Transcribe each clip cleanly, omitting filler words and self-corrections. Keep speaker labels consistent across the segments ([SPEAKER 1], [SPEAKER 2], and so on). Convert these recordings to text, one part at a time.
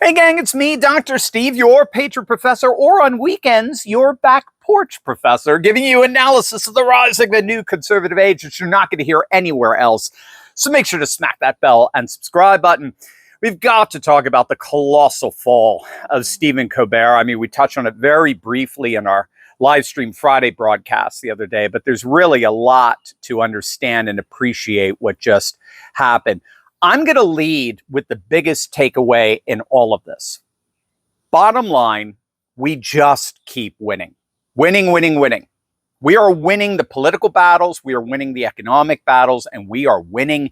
[SPEAKER 1] Hey gang, it's me, Dr. Steve, your Patriot Professor, or on weekends, your back porch professor, giving you analysis of the rise of the new conservative age, which you're not going to hear anywhere else. So make sure to smack that bell and subscribe button. We've got to talk about the colossal fall of Stephen Colbert. I mean, we touched on it very briefly in our live stream Friday broadcast the other day, but there's really a lot to understand and appreciate what just happened. I'm going to lead with the biggest takeaway in all of this. Bottom line, we just keep winning. Winning, winning, winning. We are winning the political battles, we are winning the economic battles, and we are winning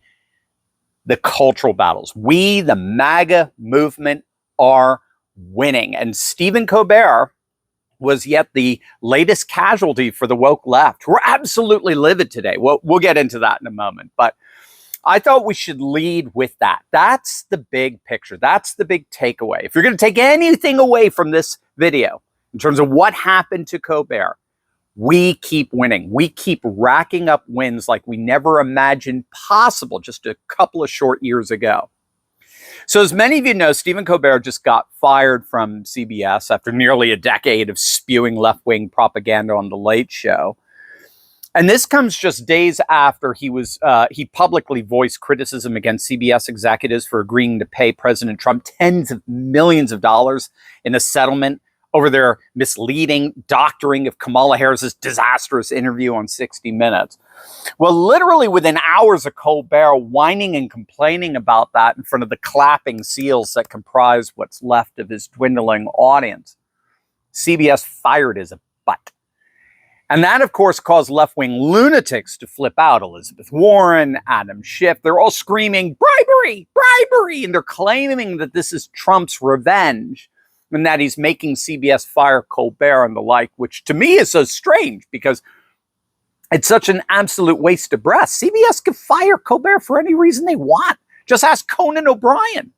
[SPEAKER 1] the cultural battles. We, the MAGA movement, are winning. And Stephen Colbert was yet the latest casualty for the woke left. We're absolutely livid today. We'll get into that in a moment. But I thought we should lead with that. That's the big picture. That's the big takeaway. If you're going to take anything away from this video in terms of what happened to Colbert, we keep winning. We keep racking up wins like we never imagined possible just a couple of short years ago. So as many of you know, Stephen Colbert just got fired from CBS after nearly a decade of spewing left-wing propaganda on The Late Show. And this comes just days after he publicly voiced criticism against CBS executives for agreeing to pay President Trump tens of millions of dollars in a settlement over their misleading doctoring of Kamala Harris's disastrous interview on 60 Minutes. Well, literally within hours of Colbert whining and complaining about that in front of the clapping seals that comprise what's left of his dwindling audience, CBS fired his butt. And that, of course, caused left-wing lunatics to flip out. Elizabeth Warren, Adam Schiff, they're all screaming, bribery, bribery, and they're claiming that this is Trump's revenge and that he's making CBS fire Colbert and the like, which to me is so strange because it's such an absolute waste of breath. CBS could fire Colbert for any reason they want. Just ask Conan O'Brien.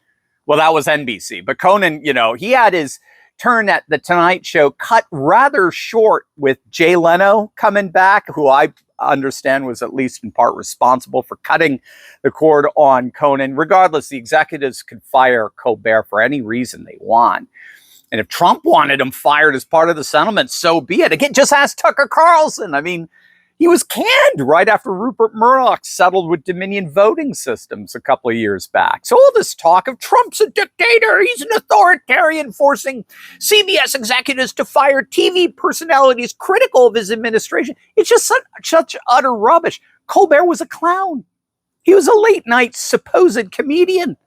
[SPEAKER 1] Well, that was NBC, but Conan, he had his turn at the Tonight Show cut rather short with Jay Leno coming back, who I understand was at least in part responsible for cutting the cord on Conan. Regardless, the executives could fire Colbert for any reason they want. And if Trump wanted him fired as part of the settlement, so be it. Again, just ask Tucker Carlson. I mean, he was canned right after Rupert Murdoch settled with Dominion Voting Systems a couple of years back. So all this talk of Trump's a dictator, he's an authoritarian, forcing CBS executives to fire TV personalities critical of his administration, it's just such utter rubbish. Colbert was a clown. He was a late-night supposed comedian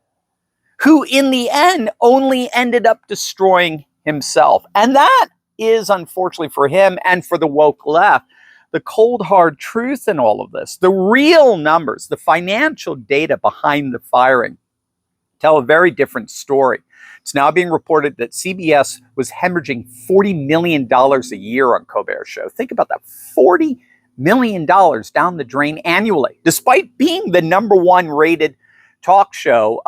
[SPEAKER 1] who, in the end, only ended up destroying himself. And that is, unfortunately for him and for the woke left, the cold, hard truth in all of this. The real numbers, the financial data behind the firing tell a very different story. It's now being reported that CBS was hemorrhaging $40 million a year on Colbert's show. Think about that, $40 million down the drain annually, despite being the #1 rated talk show.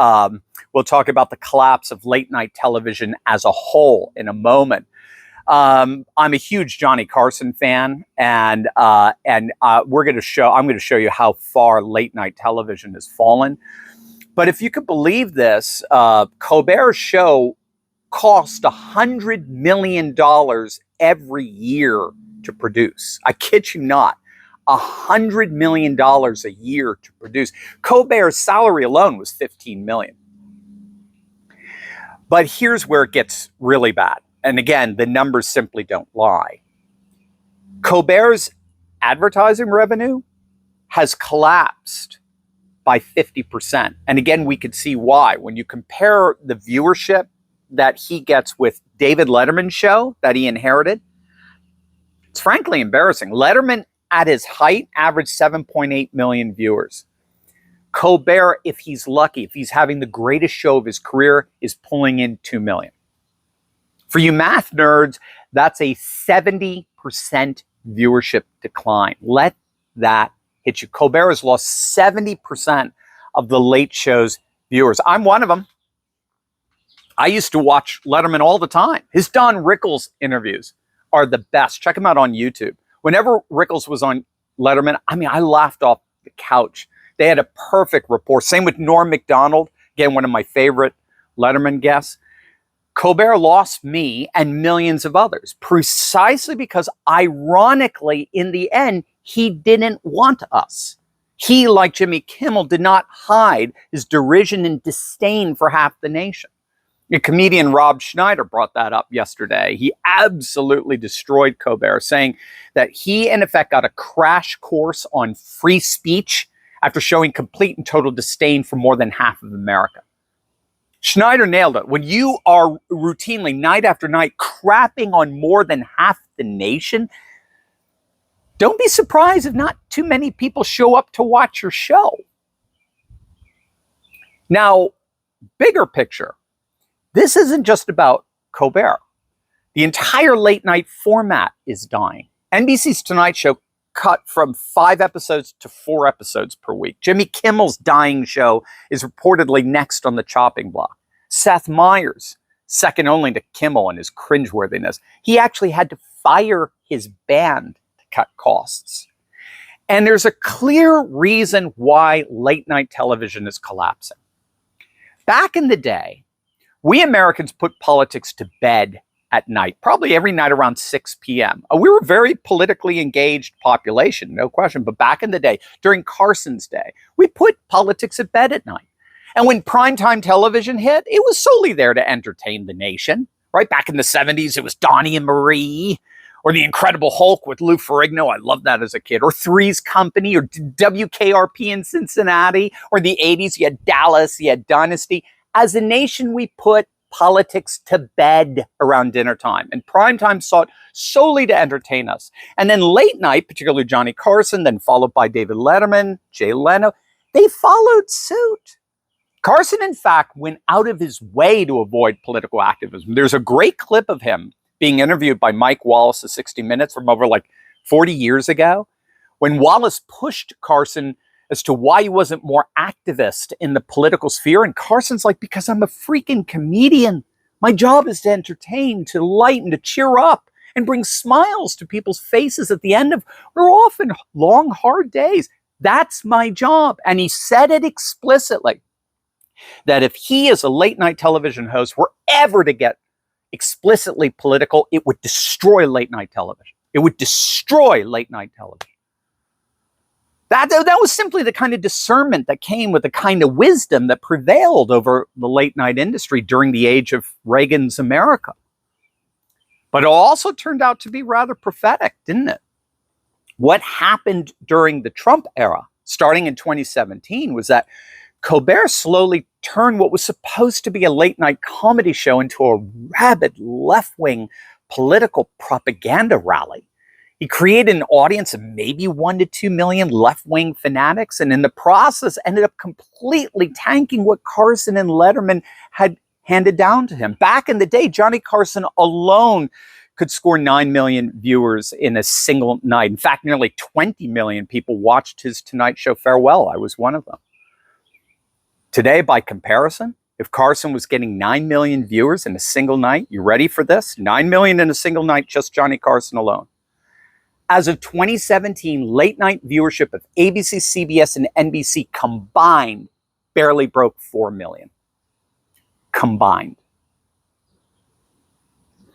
[SPEAKER 1] We'll talk about the collapse of late night television as a whole in a moment. I'm a huge Johnny Carson fan, and I'm going to show you how far late night television has fallen. But if you could believe this, Colbert's show cost $100 million every year to produce. I kid you not. $100 million a year to produce. Colbert's salary alone was $15 million. But here's where it gets really bad. And again, the numbers simply don't lie. Colbert's advertising revenue has collapsed by 50%. And again, we could see why. When you compare the viewership that he gets with David Letterman's show that he inherited, it's frankly embarrassing. Letterman, at his height, averaged 7.8 million viewers. Colbert, if he's lucky, if he's having the greatest show of his career, is pulling in 2 million. For you math nerds, that's a 70% viewership decline. Let that hit you. Colbert has lost 70% of the Late Show's viewers. I'm one of them. I used to watch Letterman all the time. His Don Rickles interviews are the best. Check them out on YouTube. Whenever Rickles was on Letterman, I laughed off the couch. They had a perfect rapport. Same with Norm Macdonald, again, one of my favorite Letterman guests. Colbert lost me and millions of others precisely because, ironically, in the end, he didn't want us. He, like Jimmy Kimmel, did not hide his derision and disdain for half the nation. The comedian Rob Schneider brought that up yesterday. He absolutely destroyed Colbert, saying that he, in effect, got a crash course on free speech after showing complete and total disdain for more than half of America. Schneider nailed it. When you are routinely, night after night, crapping on more than half the nation, don't be surprised if not too many people show up to watch your show. Now, bigger picture, this isn't just about Colbert. The entire late night format is dying. NBC's Tonight Show cut from 5 episodes to 4 episodes per week. Jimmy Kimmel's dying show is reportedly next on the chopping block. Seth Meyers, second only to Kimmel in his cringeworthiness, he actually had to fire his band to cut costs. And there's a clear reason why late night television is collapsing. Back in the day, we Americans put politics to bed at night, probably every night around 6 p.m. We were a very politically engaged population, no question. But back in the day, during Carson's day, we put politics at bed at night. And when primetime television hit, it was solely there to entertain the nation. Right back in the 70s, it was Donnie and Marie, or The Incredible Hulk with Lou Ferrigno. I loved that as a kid. Or Three's Company, or WKRP in Cincinnati. Or the 80s, you had Dallas, you had Dynasty. As a nation, we put politics to bed around dinner time, and primetime sought solely to entertain us. And then late night, particularly Johnny Carson, then followed by David Letterman, Jay Leno, they followed suit. Carson, in fact, went out of his way to avoid political activism. There's a great clip of him being interviewed by Mike Wallace of 60 Minutes from over like 40 years ago, when Wallace pushed Carson as to why he wasn't more activist in the political sphere. And Carson's like, because I'm a freaking comedian. My job is to entertain, to lighten, to cheer up, and bring smiles to people's faces at the end of what are often long, hard days. That's my job. And he said it explicitly, that if he, as a late night television host, were ever to get explicitly political, it would destroy late night television. It would destroy late night television. That was simply the kind of discernment that came with the kind of wisdom that prevailed over the late night industry during the age of Reagan's America. But it also turned out to be rather prophetic, didn't it? What happened during the Trump era, starting in 2017, was that Colbert slowly turned what was supposed to be a late night comedy show into a rabid left-wing political propaganda rally. He created an audience of maybe 1 to 2 million left-wing fanatics, and in the process ended up completely tanking what Carson and Letterman had handed down to him. Back in the day, Johnny Carson alone could score 9 million viewers in a single night. In fact, nearly 20 million people watched his Tonight Show farewell. I was one of them. Today, by comparison, if Carson was getting 9 million viewers in a single night, you ready for this? 9 million in a single night, just Johnny Carson alone. As of 2017, late night viewership of ABC, CBS, and NBC combined barely broke 4 million. Combined.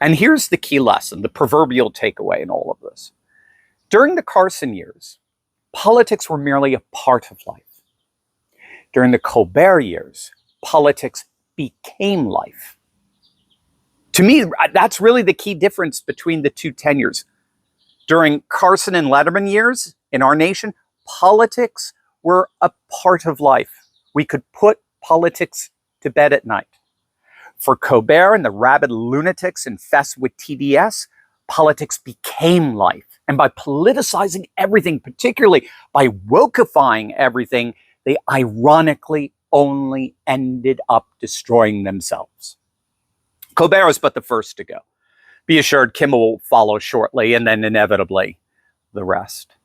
[SPEAKER 1] And here's the key lesson, the proverbial takeaway in all of this. During the Carson years, politics were merely a part of life. During the Colbert years, politics became life. To me, that's really the key difference between the two tenures. During Carson and Letterman years in our nation, politics were a part of life. We could put politics to bed at night. For Colbert and the rabid lunatics infested with TDS, politics became life. And by politicizing everything, particularly by wokeifying everything, they ironically only ended up destroying themselves. Colbert was but the first to go. Be assured Kimmel will follow shortly, and then inevitably the rest.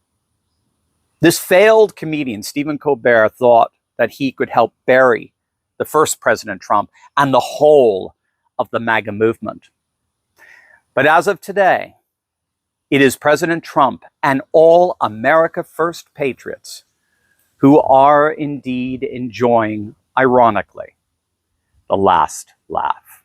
[SPEAKER 1] This failed comedian, Stephen Colbert, thought that he could help bury the first President Trump and the whole of the MAGA movement. But as of today, it is President Trump and all America First patriots who are indeed enjoying, ironically, the last laugh.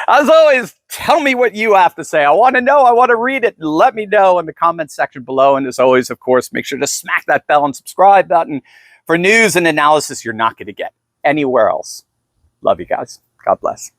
[SPEAKER 1] As always, tell me what you have to say. I want to know. I want to read it. Let me know in the comments section below. And as always, of course, make sure to smack that bell and subscribe button for news and analysis you're not going to get anywhere else. Love you guys. God bless.